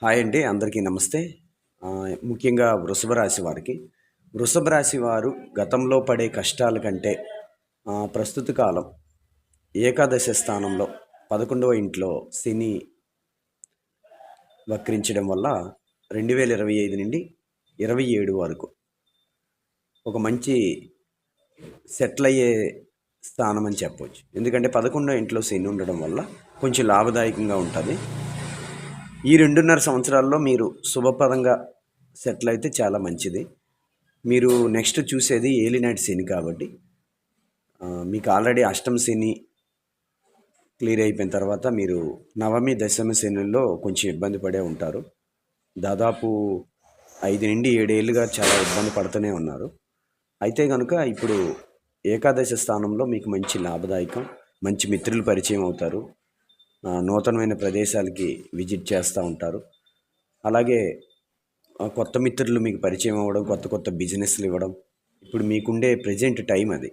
Hi అండి. అందరికీ నమస్తే. ముఖ్యంగా వృషభ రాశి వారికి, వృషభ రాశి వారు గతంలో పడే కష్టాల కంటే ప్రస్తుత కాలం ఏకాదశ స్థానంలో 11వ ఇంట్లో శని వక్రించడం వల్ల 2025 నుండి 27 వరకు ఒక మంచి సెటిల్ అయ్యే స్థానం అని చెప్పొచ్చు. ఎందుకంటే 11వ ఇంట్లో శని ఉండడం వల్ల కొంచెం లాభదాయకంగా ఉంటుంది. ఈ 2.5 సంవత్సరాల్లో మీరు శుభప్రదంగా సెటిల్ అయితే చాలా మంచిది. మీరు నెక్స్ట్ చూసేది ఏలినాటి శని కాబట్టి మీకు ఆల్రెడీ అష్టమ శని క్లియర్ అయిపోయిన తర్వాత మీరు నవమి దశమ శనుల్లో కొంచెం ఇబ్బంది పడే ఉంటారు. దాదాపు 5 నుండి 7 ఏళ్ళుగా చాలా ఇబ్బంది పడుతూనే ఉన్నారు. అయితే కనుక ఇప్పుడు ఏకాదశ స్థానంలో మీకు మంచి లాభదాయకం, మంచి మిత్రులు పరిచయం అవుతారు. నూతనమైన ప్రదేశాలకి విజిట్ చేస్తూ ఉంటారు. అలాగే కొత్త మిత్రులు మీకు పరిచయం అవ్వడం, కొత్త కొత్త బిజినెస్లు ఇవ్వడం, ఇప్పుడు మీకుండే ప్రజెంట్ టైం అది.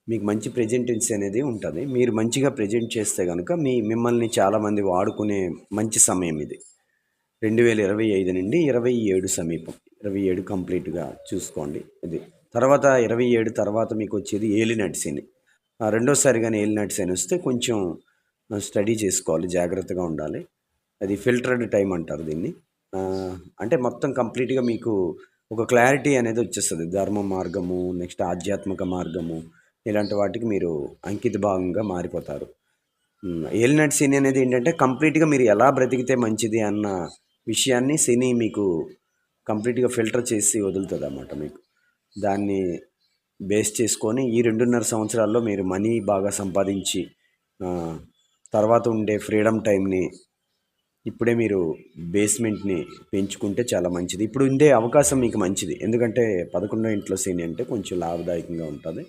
మీకు మంచి ప్రెజెంటెన్సీ అనేది ఉంటుంది. మీరు మంచిగా ప్రజెంట్ చేస్తే కనుక మిమ్మల్ని చాలామంది వాడుకునే మంచి సమయం ఇది. 2025 నుండి 27 సమీపం, 27 కంప్లీట్గా చూసుకోండి. ఇది తర్వాత 27 తర్వాత మీకు వచ్చేది ఏలినాటి శని. రెండోసారి కానీ ఏలినాటి శని వస్తే కొంచెం స్టడీ చేసుకోవాలి, జాగ్రత్తగా ఉండాలి. అది ఫిల్టర్డ్ టైం అంటారు దీన్ని. అంటే మొత్తం కంప్లీట్గా మీకు ఒక క్లారిటీ అనేది వచ్చేస్తుంది. ధర్మ మార్గము, నెక్స్ట్ ఆధ్యాత్మిక మార్గము, ఇలాంటి వాటికి మీరు అంకిత భాగంగా మారిపోతారు. ఏలినాటి శని అనేది ఏంటంటే కంప్లీట్గా మీరు ఎలా బ్రతికితే మంచిది అన్న విషయాన్ని శని మీకు కంప్లీట్గా ఫిల్టర్ చేసి వదులుతుంది అన్నమాట. మీకు దాన్ని బేస్ చేసుకొని ఈ 2.5 సంవత్సరాల్లో మీరు మనీ బాగా సంపాదించి తర్వాత ఉండే ఫ్రీడమ్ టైంని ఇప్పుడే మీరు బేస్మెంట్ని పెంచుకుంటే చాలా మంచిది. ఇప్పుడు ఉండే అవకాశం మీకు మంచిది. ఎందుకంటే 11వ ఇంట్లో శని అంటే కొంచెం లాభదాయకంగా ఉంటుంది.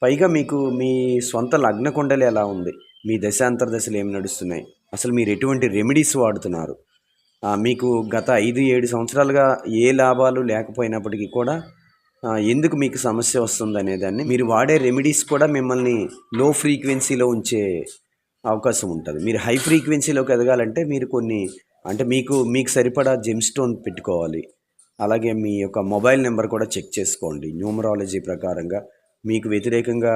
పైగా మీకు మీ సొంత లగ్న కుండలి ఎలా ఉంది, మీ దశాంతర దశలు ఏమి నడుస్తున్నాయి, అసలు మీరు ఎటువంటి రెమెడీస్ వాడుతున్నారు, మీకు గత 5-7 సంవత్సరాలుగా ఏ లాభాలు లేకపోయినప్పటికీ కూడా ఎందుకు మీకు సమస్య వస్తుంది అనేదాన్ని మీరు వాడే రెమెడీస్ కూడా మిమ్మల్ని లో ఫ్రీక్వెన్సీలో ఉంచే అవకాశం ఉంటుంది. మీరు హై ఫ్రీక్వెన్సీలోకి ఎదగాలంటే మీరు కొన్ని అంటే మీకు సరిపడా జెమ్ స్టోన్ పెట్టుకోవాలి. అలాగే మీ యొక్క మొబైల్ నెంబర్ కూడా చెక్ చేసుకోండి. న్యూమరాలజీ ప్రకారంగా మీకు వ్యతిరేకంగా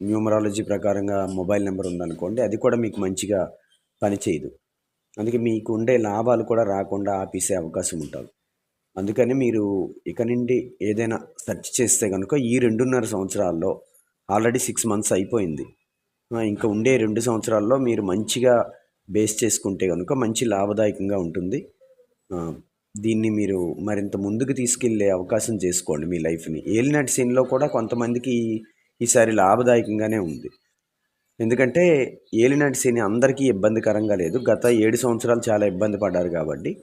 న్యూమరాలజీ ప్రకారంగా మొబైల్ నెంబర్ ఉందనుకోండి, అది కూడా మీకు మంచిగా పనిచేయదు. అందుకే మీకు ఉండే లాభాలు కూడా రాకుండా ఆపేసే అవకాశం ఉంటుంది. అందుకని మీరు ఇక నుండి ఏదైనా సెర్చ్ చేస్తే కనుక ఈ 2.5 సంవత్సరాల్లో ఆల్రెడీ 6 మంత్స్ అయిపోయింది. ఇంకా ఉండే 2 సంవత్సరాల్లో మీరు మంచిగా బేస్ చేసుకుంటే కనుక మంచి లాభదాయకంగా ఉంటుంది. దీన్ని మీరు మరింత ముందుకు తీసుకెళ్లే అవకాశం చేసుకోండి మీ లైఫ్ని. ఏలినాటి శనిలో కూడా కొంతమందికి ఈసారి లాభదాయకంగానే ఉంది. ఎందుకంటే ఏలినాటి శని అందరికీ ఇబ్బందికరంగా లేదు. గత 7 సంవత్సరాలు చాలా ఇబ్బంది పడ్డారు కాబట్టి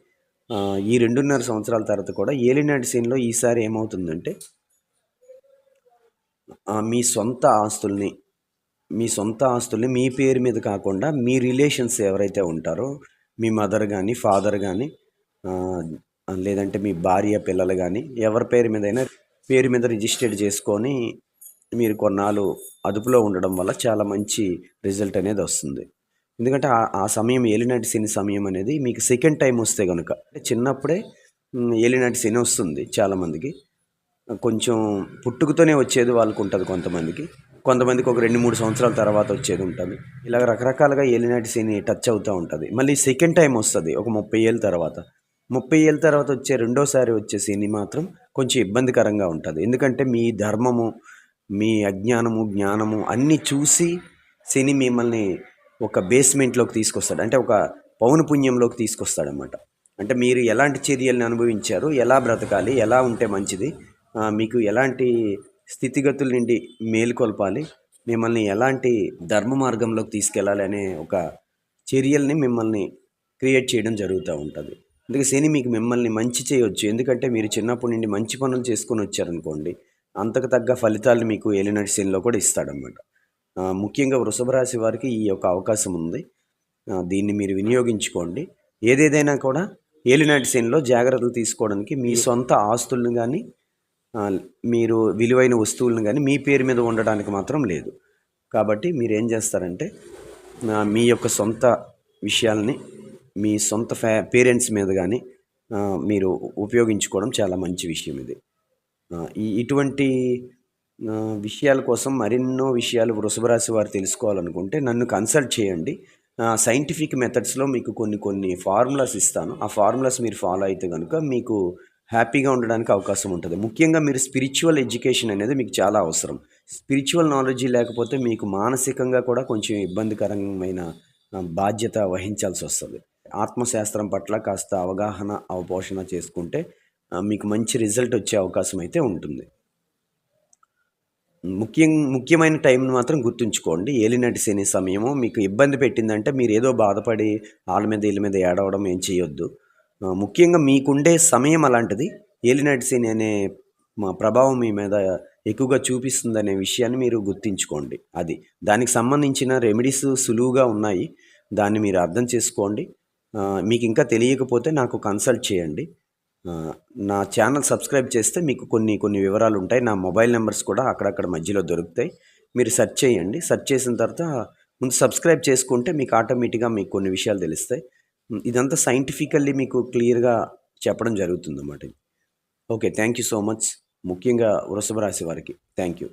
ఈ 2.5 సంవత్సరాల తర్వాత కూడా ఏలినాటి శనిలో ఈసారి ఏమవుతుందంటే మీ సొంత ఆస్తుల్ని మీ పేరు మీద కాకుండా మీ రిలేషన్స్ ఎవరైతే ఉంటారో మీ మదర్ కానీ, ఫాదర్ కానీ, లేదంటే మీ భార్య, పిల్లలు కానీ ఎవరి పేరు మీద రిజిస్టర్డ్ చేసుకొని మీరు కొన్నాళ్ళు అదుపులో ఉండడం వల్ల చాలా మంచి రిజల్ట్ అనేది వస్తుంది. ఎందుకంటే ఆ సమయం ఏలినాటి శని సమయం అనేది మీకు సెకండ్ టైం వస్తే కనుక, చిన్నప్పుడే ఏలినాటి శని వస్తుంది చాలామందికి. కొంచెం పుట్టుకతోనే వచ్చేది వాళ్ళకు ఉంటుంది కొంతమందికి ఒక 2-3 సంవత్సరాల తర్వాత వచ్చేది ఉంటుంది. ఇలా రకరకాలుగా ఏలినాటి శని టచ్ అవుతూ ఉంటుంది. మళ్ళీ సెకండ్ టైం వస్తుంది ఒక 30 ఏళ్ళ తర్వాత. 30 ఏళ్ళ తర్వాత వచ్చే రెండోసారి వచ్చే శని మాత్రం కొంచెం ఇబ్బందికరంగా ఉంటుంది. ఎందుకంటే మీ ధర్మము, మీ అజ్ఞానము, జ్ఞానము అన్నీ చూసి శని మిమ్మల్ని ఒక బేస్మెంట్లోకి తీసుకొస్తాడు. అంటే ఒక పౌనపుణ్యంలోకి తీసుకొస్తాడనమాట. అంటే మీరు ఎలాంటి చర్యలను అనుభవించారు, ఎలా బ్రతకాలి, ఎలా ఉంటే మంచిది, మీకు ఎలాంటి స్థితిగతుల నుండి మేలుకొల్పాలి, మిమ్మల్ని ఎలాంటి ధర్మ మార్గంలోకి తీసుకెళ్ళాలి అనే ఒక చర్యల్ని మిమ్మల్ని క్రియేట్ చేయడం జరుగుతూ ఉంటుంది. అందుకే శని మిమ్మల్ని మంచి చేయవచ్చు. ఎందుకంటే మీరు చిన్నప్పటి నుండి మంచి పనులు చేసుకొని వచ్చారనుకోండి, అంతకు తగ్గ ఫలితాలు మీకు ఏలినాటి శనిలో కూడా ఇస్తాడనమాట. ముఖ్యంగా వృషభ రాశి వారికి ఈ యొక్క అవకాశం ఉంది. దీన్ని మీరు వినియోగించుకోండి. ఏదేదైనా కూడా ఏలినాటి శనిలో జాగ్రత్తలు తీసుకోవడానికి మీ సొంత ఆస్తులను కానీ, మీరు విలువైన వస్తువులను కానీ మీ పేరు మీద ఉండడానికి మాత్రం లేదు. కాబట్టి మీరు ఏం చేస్తారంటే మీ యొక్క సొంత విషయాల్ని మీ సొంత పేరెంట్స్ మీద గానీ మీరు ఉపయోగించుకోవడం చాలా మంచి విషయం ఇది. ఇటువంటి విషయాల కోసం మరెన్నో విషయాలు వృషభ రాశి వారు తెలుసుకోవాలనుకుంటే నన్ను కన్సల్ట్ చేయండి. సైంటిఫిక్ మెథడ్స్‌లో మీకు కొన్ని కొన్ని ఫార్ములాస్ ఇస్తాను. ఆ ఫార్ములాస్ మీరు ఫాలో అయితే గనుక మీకు హ్యాపీగా ఉండడానికి అవకాశం ఉంటది. ముఖ్యంగా మీరు స్పిరిచ్యువల్ ఎడ్యుకేషన్ అనేది మీకు చాలా అవసరం. స్పిరిచ్యువల్ నాలెడ్జీ లేకపోతే మీకు మానసికంగా కూడా కొంచెం ఇబ్బందికరమైన బాధ్యత వహించాల్సొస్తది. ఆత్మశాస్త్రం పట్ల కాస్త అవగాహన, అవపోషణ చేసుకుంటే మీకు మంచి రిజల్ట్ వచ్చే అవకాశం అయితే ఉంటుంది. ముఖ్యమైన టైంని మాత్రం గుర్తుంచుకోండి. ఏలినాటి శని సమయము మీకు ఇబ్బంది పెట్టిందంటే మీరేదో బాధపడి ఆళ్ళ మీద ఈళ్ళ మీద ఏడవడం ఏం చేయొద్దు. ముఖ్యంగా మీకుండే సమయం అలాంటిది. ఏలినాటి శని అనే ప్రభావం మీ మీద ఎక్కువగా చూపిస్తుందనే విషయాన్ని మీరు గుర్తించుకోండి. అది. దానికి సంబంధించిన రెమెడీస్ సులువుగా ఉన్నాయి. దాన్ని మీరు అర్థం చేసుకోండి. మీకింకా తెలియకపోతే నాకు కన్సల్ట్ చేయండి. నా ఛానల్ సబ్స్క్రైబ్ చేస్తే మీకు కొన్ని కొన్ని వివరాలుంటాయి. నా మొబైల్ నంబర్స్ కూడా అక్కడక్కడ మధ్యలో దొరుకుతాయి. మీరు సెర్చ్ చేయండి. సెర్చ్ చేసిన తర్వాత ముందు సబ్స్క్రైబ్ చేసుకుంటే మీకు ఆటోమేటిక్‌గా మీకు కొన్ని విషయాలు తెలుస్తాయి. ఇదంతా సైంటిఫికల్లీ మీకు క్లియర్‌గా చెప్పడం జరుగుతుందన్నమాట. Okay. Thank you so much. ముఖ్యంగా వృషభ రాశి వారికి. Thank you.